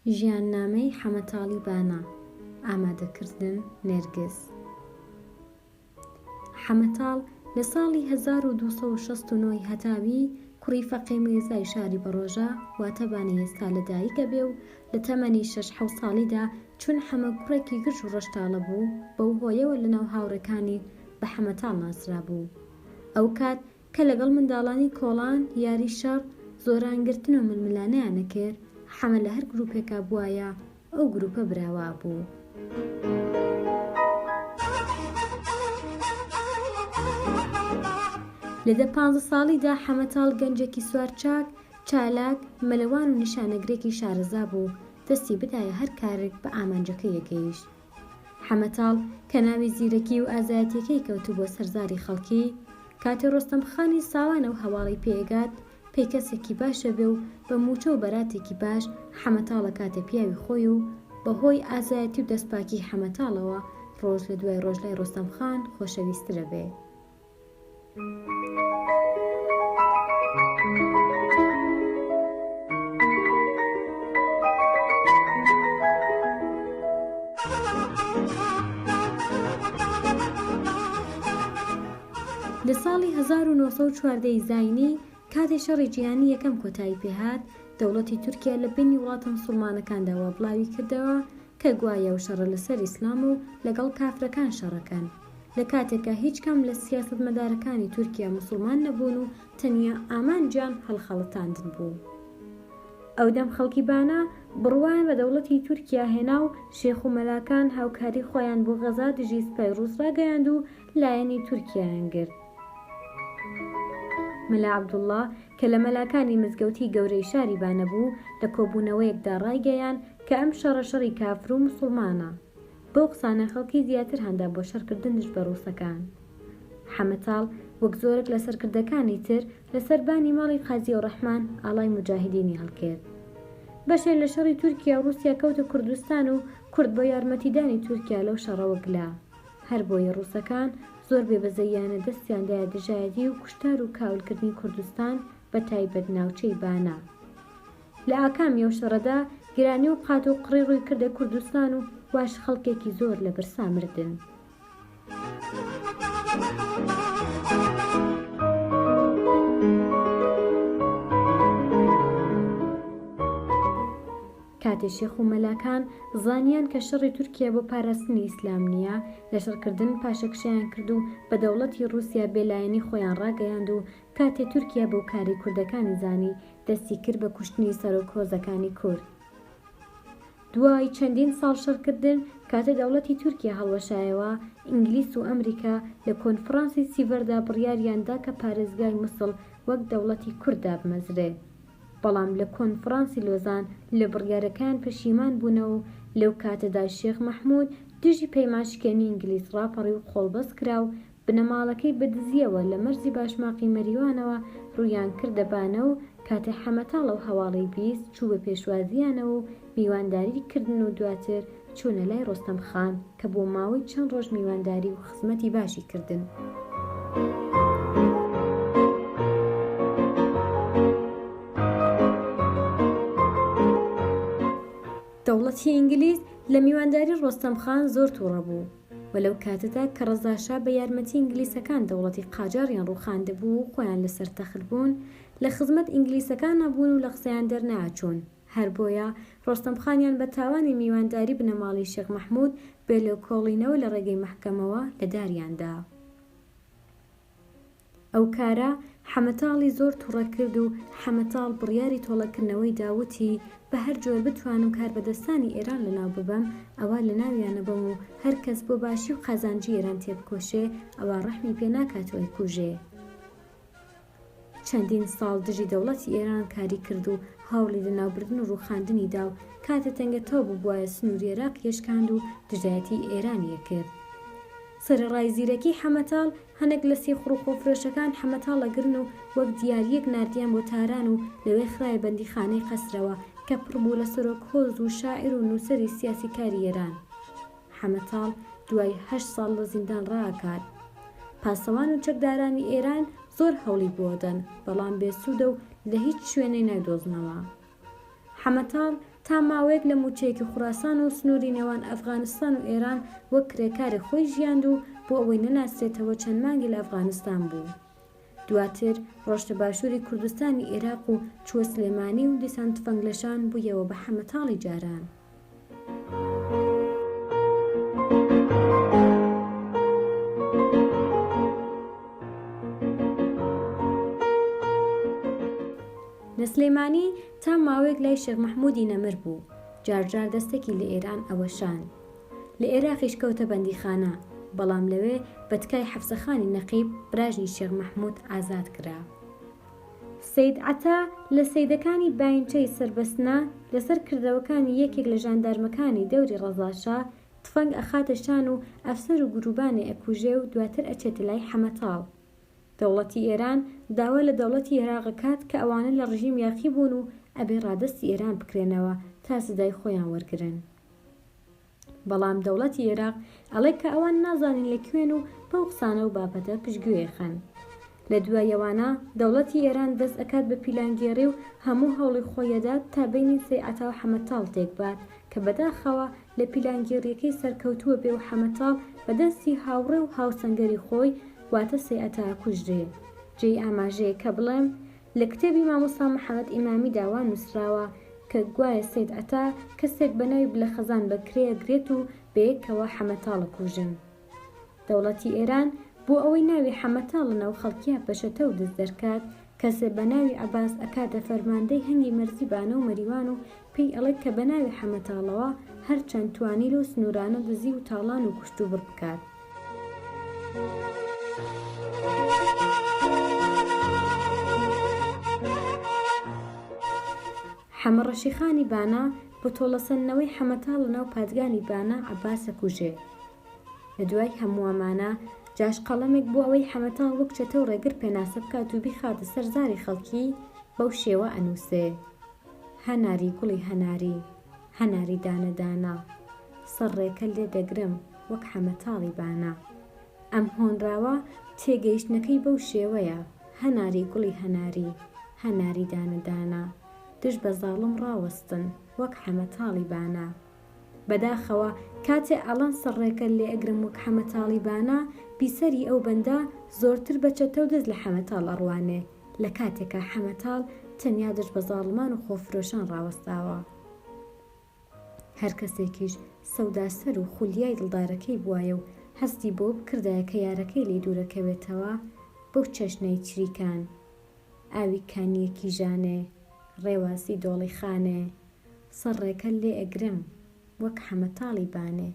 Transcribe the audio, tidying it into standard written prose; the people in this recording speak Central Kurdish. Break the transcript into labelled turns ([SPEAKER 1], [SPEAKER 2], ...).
[SPEAKER 1] ژیاننامەی حەمەتاڵی بانا. ئامادەکردن نێرگس. حەمەتاڵ لە ساڵی 1269 هەتاوی کوڕی فەقێ میرزای شاری بەڕۆژە واتە بانەی ئێستا لەدایکە بێ و لە تەمەنی 6-7 ساڵیدا چون حەمە کوڕێکی گرژ و ڕەشتاڵە بوو بەو هۆیەوە لەناو هاوڕێکانی بە حەمەتاڵ ناسرا بوو. ئەو کات کە لەگەڵ منداڵانی کۆڵان یاری شەڕ زۆرانگرتن و ململانەیانە کرد، حەمە لە هەر گروپێکا بووایە ئەو گروپە براوا بوو. لە 15 ساڵیدا حەمەتاڵ گەنجێکی سوارچاک، چالاک، مەلەوان و نیشانەگرێکی شارەزا بوو، دەستی بدایە هەر کارێک بە ئامانجەکەی یەگەیشت. حەمەتاڵ کە ناوی زیرەکی و ئازایەتیەکەی کەوتو بۆ سەرزاری خەڵکی، کاتێ ڕۆستەمخانی ساوانە و هەواڵی پێگات پێی کەسێکی باشە بێ و بە موچە و بەراتێکی باش حەمەتاڵە کاتە پیاوی خۆی و بەهۆی ئازایەتی و دەستپاکی حەمەتاڵەوە ڕۆژ لە دوای ڕۆژ لای ڕۆستەمخان خۆشەویسترە بێ. لە ساڵی 1914 زاینی کاتێ شەڕی جیهانی یەکەم کۆتایی پێهات، دەوڵەتی تورکیا لە بینی وڵاتە موسڵمانەکاندا وابڵاوی کردەوە کە گوایە و شەڕە لەسەر ئیسلام و لەگەڵ کافرەکان شەڕەکەن، لە کاتێکە هیچ کەم لە سیاسەتمەدارەکانی تورکیا موسڵمان نەبوون و تەنیا ئامانجیان هەڵخەڵەتاندن بوو. ئەو دەم خەڵکی بانا بڕوایان بە دەوڵەتی تورکیا هێنا و شێخ و مەلاکان هاوکاری خۆیان بۆ غەزا دژی سپای ڕووس ڕاگەیاند و لایەنی تورکیایان گرت. مەلا عەبدوڵڵا کە لە مەلاکانی مزگەوتی گەورەی شاری بانە بوو، لە کۆبوونەوەیەکدا ڕایگەیاند کە ئەم شەڕە شەڕی کافر و موسڵمانە. بەو قسانە خەڵکی زیاتر هەندا بۆ شەڕکردن دژ بە ڕووسەکان. حەمەتاڵ وەک زۆرێک لە سەرکردەکانی تر لە سەربانی ماڵی قازی ڕەحمان ئاڵای موجاهیدینی هەڵکرد. بەشێک لە شەڕی تورکیا و رووسیا کەوتە کوردستان و کورد بۆ یارمەتیدانی تورکیا لەو شەڕەوە گلا. هەر بۆیە ڕووسەکان زۆر بێبەزەیانە دەستیاندایە دژایەتی و کوشتار و کاولکردنی کوردستان بە تایبەت ناوچەی بانا. لە ئاکامی ئەو شەڕەدا گرانی و قات و قڕی ڕووی کردە کوردستان و واش خەڵکێکی زۆر لە برسا مردن. کاتێ شێخ و مەلاکان زانیان کە شەڕی تورکیا بۆ پاراستنی ئیسلام نییە، لە شەڕکردن پاشەکشیان کرد و بە دەوڵەتی رووسیا بێلایەنی خۆیان ڕاگەیاند و کاتێ تورکیا بەو کاری کوردەکانی زانی، دەستی کرد بە کوشتنی سەرۆکۆزەکانی کورد. دوای چەندین ساڵ شەڕکردن، کاتە دەوڵەتی تورکیا هەڵوەشایەوە، ئینگلیس و ئەمریکا لە کۆنفرانسی سیڤەردا بڕیاریاندا کە پارێزگای موسڵ وەک دەوڵەتی کورددا بمەزرێ. بەڵام لە کۆنفرانسی لۆزان لە بڕیارەکان پەشیمان بوونەوە و لەو کاتەدا شێخ مەحموود دژی پەیمانشکێنی ئینگلیس ڕاپەڕی و خۆڵبەست کرا و بنەماڵەکەی بەدزیەوە لە مەرزی باشماقی مەریوانەوە ڕوویان کردە بانە و کاتە حەمەتاڵ ئەو هەواڵەی بیست چوو بە پێشوازیانەوە و میوانداری کردن و دواتر چوونە لای ڕۆستەمخان کە بۆ ماوەی چەند ڕۆژ میوانداری و خزمەتی باشی کردن. دەوڵەتی ئینگلیز لە میوانداری ڕۆستەمخان زۆر تووڕە بوو و لەو کاتەدا کە ڕەزاشا بە یارمەتی ئینگلیسەکان دەوڵەتی قاجاریان ڕووخاندەبوو و خۆیان لەسەر تەخت بوون، لە خزمەت ئینگلیسەکان نەبوون و لە قسەیان دەرناچوون. هەر بۆیە ڕۆستەمخانیان بە تاوانی میوانداری بنەماڵی شێخ مەحموود بێ لە کۆڵینەوە لە ڕێگەی مەحکەمەوە لە داریاندا. ئەو کارە حەمەتاڵی زۆر تووڕە کرد و حەمەتاڵ بڕیاری تۆڵەکردنەوەی داوتی بە هەر جۆر بتوانم کاربەدەستانی ئێران لەناو ببەم، ئەوە لە ناویانە بەم و هەر کەس بۆ باشی و قازانجی ئێران تێبکۆشێ ئەوە ڕەحمی پێ ناکاتەوە کوژێ. چەندین ساڵ دژی دەوڵەتی ئێران کاری کرد و هەوڵی لەناوبردن و ڕووخاندنیدا و کاتە تەنگەتەوە بووایە سنووری عێراق یێشکاند و دژایەتی ئێرانیە کرد. سەرەڕای زیرەکی حەمەتاڵ هەنێک لە سێخڕووخۆفرۆشەکان حەمەتاڵەگرن و وەک دیاریەک ناردیان بۆ تاران و لەوێ خرای بەندیخانەی قەسرەوە کە پڕبوو لە سەرۆکهۆز و شاعیر و نووسەری سیاسیکاری ئێران. حەمەتاڵ دوای 8 ساڵ لە زیندان ڕاکات. پاسەوان و چەکدارانی ئێران زۆر هەوڵی بۆدەن، بەڵام بێسوودە و لە هیچ شوێنەی نەیدۆزنەوە. حەمەتاڵ تا ماوەیەک لە موچەیەکی خوڕاسان و سنووری نێوان ئەفغانستان و ئێران وەک کرێکاری خۆی ژیاند و بۆ ئەوەی نەناسرێتەوە چەند مانگی لە ئەفغانستان بوو. دواتر ڕۆشتە باشووری کوردستانی عێراق و چووە سلێمانی و دیسان تفەنگلەشان بوویەوە بە حەمەتاڵی جاران. لە سلێمانی تا ماوەیەک لای شێخ مەحموودی نەمر بوو، جارجار دەستێکی لە ئێران ئەوەشان. لە عێراقیش کەوتە بەندیخانە، بەڵام لەوێ بە تکای حەفسەخانی نەقیب براژنی شێخ مەحموود ئازاد کرا. سەید عەتا لە سەیدەکانی باینچەی سەربەستنا لەسەر کردەوەکانی یەکێک لە ژاندارمەکانی دەوری ڕەزاشا تفەنگ ئەخاتە شان و ئەفسەر و گروبانێ ئەکوژێ و دواتر ئەچێتە لای حەمەتاڵ. دەوڵەتی ئێران داوا لە دەوڵەتی عێراق کات کە ئەوانە لە ڕژیم یاخی بوون و ئەبێ ڕادستی ئێران بکرێنەوە تا سزای خۆیان وەرگرن. بەڵام دەوڵەتی عێراق ئەڵێ کە ئەوان نازانین لەکوێن و بەو قسانە و بابەتە پشتگوێخەن. لە دوایەوانە دەوڵەتی ئێران دەست ئەکات بە پیلانگێڕی و هەموو هەوڵی خۆیەدات تا بینی سەید عەتا و حەمەتاڵ تێکبات کە بەداخەوە لە پیلانگێڕیەکەی سەرکەوتووە بێ و حەمەتاڵ بەدەستی هاوڕێ و هاوسەنگەری خۆی واتە سەید عەتا کوژرێ. جێی ئاماژەیە کە بڵێم لە کتێبی مامۆستا محەممەد ئیمامی داوا نووسراوە کە گوایە سەید عەتا کەسێک بە ناوی بلەخەزان بەکرێگرێت و بەیەکەوە حەمەتاڵە کوژن. دەوڵەتی ئێران بۆ ئەوەی ناوی حەمەتاڵ لە ناو خەڵکیە بەشەتە و دەست دەرکات، کەسێک بە ناوی عەباس ئەکاتە فەرماندەی هەنگی مەرزی بانە و مەریوان و پێی ئەڵێت کە بە ناوی حەمەتاڵەوە هەرچەند توانی و سنوورانە دزی و تاڵان و کوشت و بڕ بکات. حەمە ڕەشیخانی بانە بۆ تۆڵەسەندنەوەی حەمەتاڵ لە ناو پادگانی بانە عەباسە کوژێ. لە دوای هەموو ئەمانە جاش قەڵەمێک بۆ ئەوەی حەمەتاڵ وەک چەتە و ڕێگر پێناسە بکات و بیخاتە سەر زاری خەڵکی بەو شێوە ئەنووسێ: هەناری گوڵی هەناری، هەناری دانەدانە، سەر ڕێکە لێ دەگرم وەک حەمەتاڵی بانە. ئەم هۆنراوە تێگەیشتنەکەی بەو شێوەیە: هەناری گوڵی هەناری، هەناری دانەدانە، دژ بە زاڵم ڕاوەستن وەک حەمەتاڵی بانە. بەداخەوە کاتێ ئەڵەن سەرڕێکە لێ ئەگرم وەک حەمەتاڵی بانە، بیسەری ئەو بەندە زۆرتر بە چەتە و دەست لە حەمەتاڵ ئەڕوانێ، لە کاتێکە حەمەتاڵ تەنیا دژ بە زاڵمان و خۆفرۆشان ڕاوەستاوە. هەر کەسێکیش سەوداسەر و خولیای دڵدارەکەی بوایە و هەستی بۆ بکردایە کە یارەکەی لێ دوورەکەوێتەوە بەو چەشنەی چریکان: ئاوی کانیەکی ژانێ، ڕێوازی دۆڵی خانێ، سەر ڕێکە لێ ئەگرم وەک حەمەتاڵی بانێ.